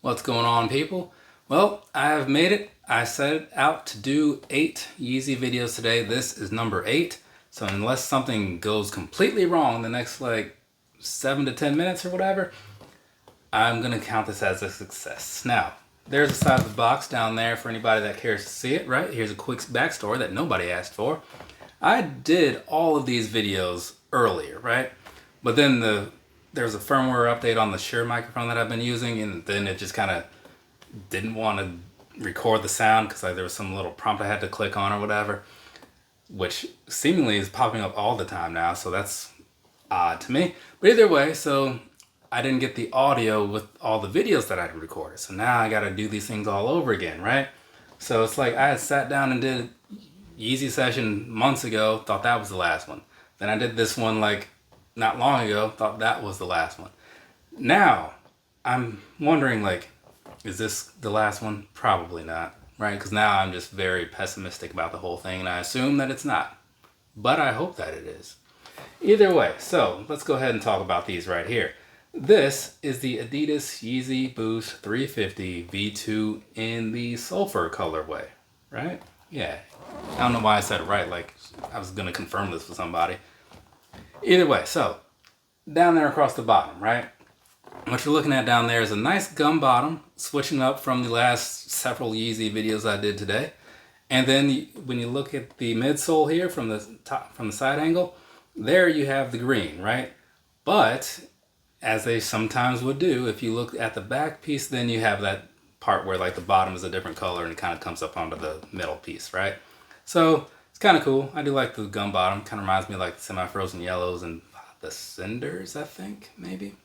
What's going on, people? Well, I have made it. I set out to do 8 Yeezy videos today. This is number 8. So unless something goes completely wrong the next like 7 to 10 minutes or whatever, I'm going to count this as a success. Now, there's a side of the box down there for anybody that cares to see it, right? Here's a quick backstory that nobody asked for. I did all of these videos earlier, right? But then there's a firmware update on the Shure microphone that I've been using, and then it just kind of didn't want to record the sound because there was some little prompt I had to click on or whatever, which seemingly is popping up all the time now, so that's odd to me. But either way, so I didn't get the audio with all the videos that I had recorded, so now I got to do these things all over again, right? So it's like I had sat down and did Yeezy session months ago, thought that was the last one. Then I did this one like not long ago, thought that was the last one. Now I'm wondering, like, is this the last one? Probably not, right? Because now I'm just very pessimistic about the whole thing, and I assume that it's not. But I hope that it is. Either way, so let's go ahead and talk about these right here. This is the Adidas Yeezy Boost 350 V2 in the Sulfur colorway, right? Yeah. I don't know why I said it right, like I was going to confirm this with somebody. Either way, so down there across the bottom, right? What you're looking at down there is a nice gum bottom, switching up from the last several Yeezy videos I did today. And then when you look at the midsole here from the top, from the side angle, there you have the green, right? But as they sometimes would do, if you look at the back piece, then you have that part where like the bottom is a different color and it kind of comes up onto the middle piece, right? So it's kind of cool. I do like the gum bottom. Kind of reminds me of like the semi-frozen yellows and the cinders, I think, maybe.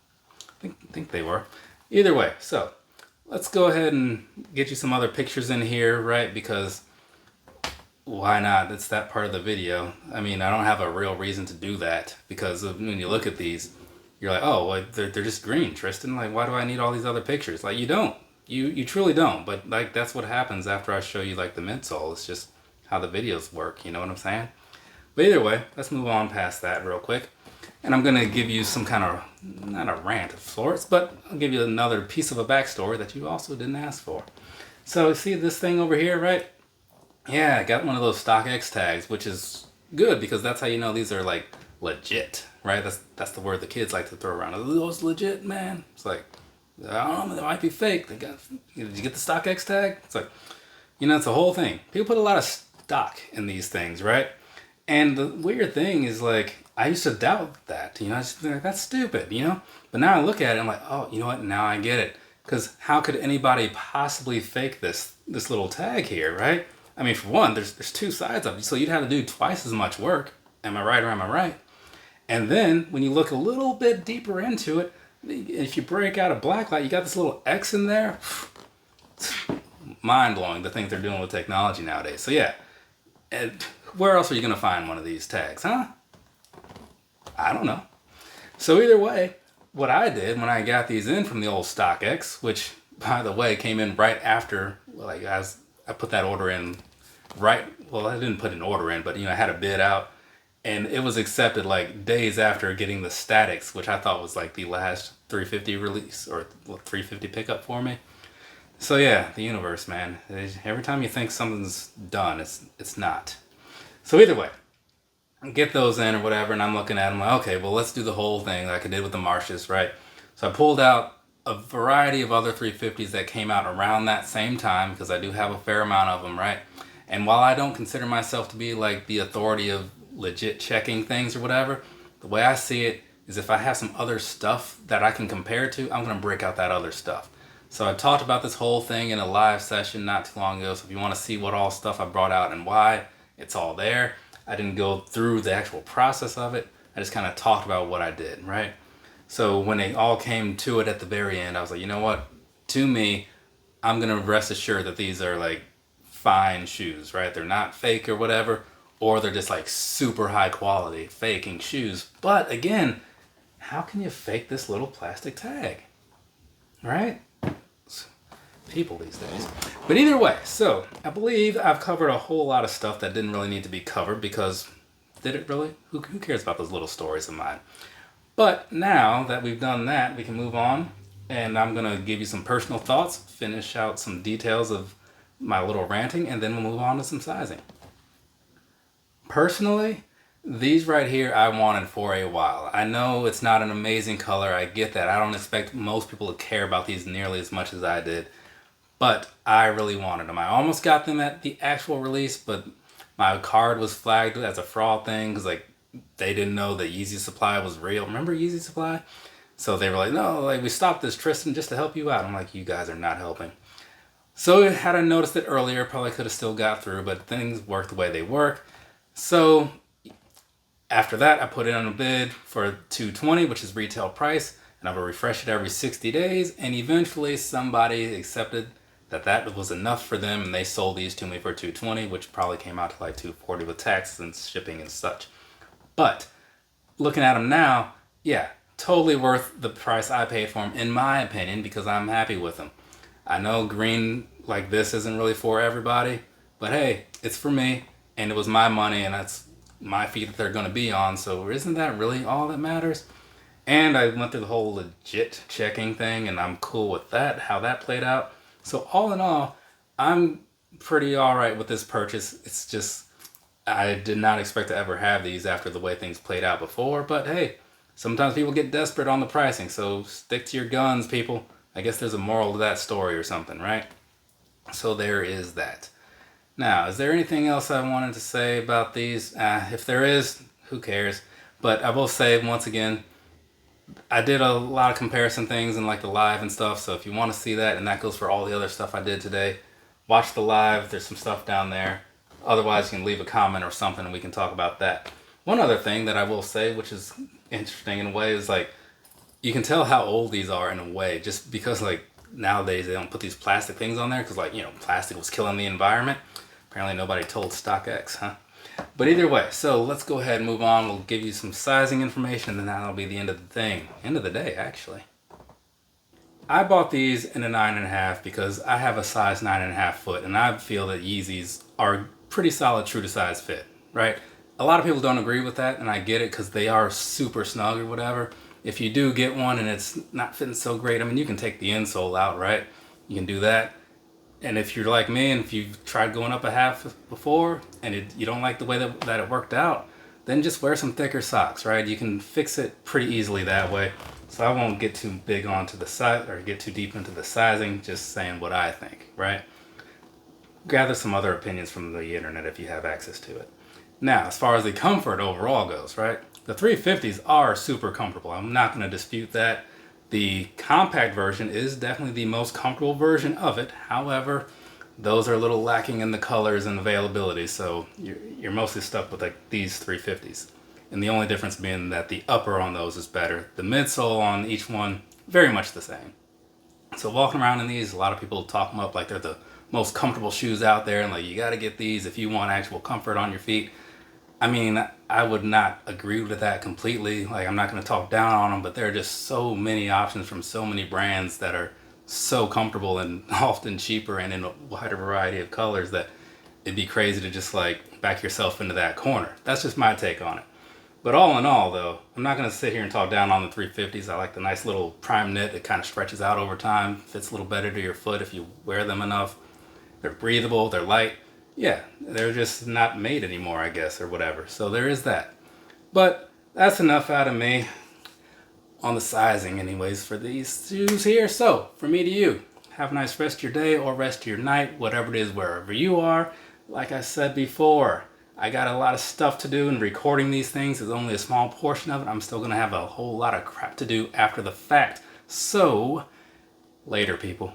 I think they were. Either way, so let's go ahead and get you some other pictures in here, right? Because why not? It's that part of the video. I mean, I don't have a real reason to do that because when you look at these, you're like, oh, well, they're just green, Tristan. Like, why do I need all these other pictures? Like, you don't. You truly don't. But like, that's what happens after I show you like the midsole. It's just how the videos work. You know what I'm saying? But either way, let's move on past that real quick. And I'm going to give you some kind of, not a rant of sorts, but I'll give you another piece of a backstory that you also didn't ask for. So see this thing over here, right? Yeah, I got one of those StockX tags, which is good because that's how you know these are like legit, right? That's the word the kids like to throw around. Are those legit, man? It's like, I don't know, they might be fake. Did you get the StockX tag? It's like, you know, it's a whole thing. People put a lot of stock in these things, right? And the weird thing is, like, I used to doubt that, you know, I just think like, that's stupid, you know? But now I look at it, I'm like, oh, you know what? Now I get it. Because how could anybody possibly fake this little tag here, right? I mean, for one, there's two sides of it, so you'd have to do twice as much work. Am I right or am I right? And then when you look a little bit deeper into it, if you break out a blacklight, you got this little X in there. Mind-blowing, the things they're doing with technology nowadays. So yeah, and where else are you going to find one of these tags, huh? I don't know. So either way, what I did when I got these in from the old StockX, which by the way came in right after, like I put that order in right, well, I didn't put an order in, but you know, I had a bid out and it was accepted like days after getting the Statics, which I thought was like the last 350 release or 350 pickup for me. So yeah, the universe, man. Every time you think something's done, it's not. So either way, get those in or whatever, and I'm looking at them like, okay, well, let's do the whole thing like I did with the Marshes, right? So I pulled out a variety of other 350s that came out around that same time because I do have a fair amount of them, right? And while I don't consider myself to be like the authority of legit checking things or whatever, the way I see it is if I have some other stuff that I can compare to, I'm going to break out that other stuff. So I talked about this whole thing in a live session not too long ago, so if you want to see what all stuff I brought out and why, it's all there. I didn't go through the actual process of it. I just kind of talked about what I did, right? So when it all came to it at the very end, I was like, you know what? To me, I'm going to rest assured that these are like fine shoes, right? They're not fake or whatever, or they're just like super high quality faking shoes. But again, how can you fake this little plastic tag, right? People these days. But either way, so I believe I've covered a whole lot of stuff that didn't really need to be covered because did it really? Who cares about those little stories of mine? But now that we've done that, we can move on and I'm gonna give you some personal thoughts, finish out some details of my little ranting, and then we'll move on to some sizing. Personally, these right here I wanted for a while. I know it's not an amazing color, I get that. I don't expect most people to care about these nearly as much as I did, but I really wanted them. I almost got them at the actual release, but my card was flagged as a fraud thing because like they didn't know that Yeezy Supply was real. Remember Yeezy Supply? So they were like, no, like we stopped this, Tristan, just to help you out. I'm like, you guys are not helping. So had I noticed it earlier, probably could have still got through, but things work the way they work. So after that, I put it on a bid for $220, which is retail price, and I will refresh it every 60 days. And eventually somebody accepted that was enough for them, and they sold these to me for $220, which probably came out to like $240 with taxes and shipping and such. But looking at them now, yeah, totally worth the price I paid for them, in my opinion, because I'm happy with them. I know green like this isn't really for everybody, but hey, it's for me, and it was my money, and that's my feet that they're going to be on, so isn't that really all that matters? And I went through the whole legit checking thing, and I'm cool with that, how that played out. So all in all, I'm pretty alright with this purchase. It's just, I did not expect to ever have these after the way things played out before, but hey, sometimes people get desperate on the pricing, so stick to your guns, people. I guess there's a moral to that story or something, right? So there is that. Now, is there anything else I wanted to say about these? If there is, who cares? But I will say, once again, I did a lot of comparison things in like the live and stuff, so if you want to see that, and that goes for all the other stuff I did today, watch the live. There's some stuff down there. Otherwise, you can leave a comment or something and we can talk about that. One other thing that I will say, which is interesting in a way, is like, you can tell how old these are in a way, just because like nowadays they don't put these plastic things on there because like, you know, plastic was killing the environment. Apparently nobody told StockX, huh? But either way, so let's go ahead and move on. We'll give you some sizing information, and then that'll be the end of the thing. End of the day, actually. I bought these in a 9.5 because I have a size 9.5 foot, and I feel that Yeezys are pretty solid true to size fit, right? A lot of people don't agree with that, and I get it because they are super snug or whatever. If you do get one and it's not fitting so great, I mean, you can take the insole out, right? You can do that. And if you're like me, and if you've tried going up a half before, and you don't like the way that it worked out, then just wear some thicker socks, right? You can fix it pretty easily that way. So I won't get too big onto the size, or get too deep into the sizing, just saying what I think, right? Gather some other opinions from the internet if you have access to it. Now, as far as the comfort overall goes, right? The 350s are super comfortable. I'm not going to dispute that. The compact version is definitely the most comfortable version of it. However, those are a little lacking in the colors and availability, so you're mostly stuck with like these 350s. And the only difference being that the upper on those is better. The midsole on each one, very much the same. So walking around in these, a lot of people talk them up like they're the most comfortable shoes out there, and like you got to get these if you want actual comfort on your feet. I mean, I would not agree with that completely. Like, I'm not going to talk down on them, but there are just so many options from so many brands that are so comfortable and often cheaper and in a wider variety of colors that it'd be crazy to just like back yourself into that corner. That's just my take on it. But all in all, though, I'm not going to sit here and talk down on the 350s. I like the nice little prime knit that kind of stretches out over time, fits a little better to your foot if you wear them enough. They're breathable, they're light. Yeah, they're just not made anymore, I guess, or whatever. So there is that. But that's enough out of me on the sizing anyways for these shoes here. So, from me to you, have a nice rest of your day or rest of your night, whatever it is, wherever you are. Like I said before, I got a lot of stuff to do, and recording these things is only a small portion of it. I'm still going to have a whole lot of crap to do after the fact. So, later, people.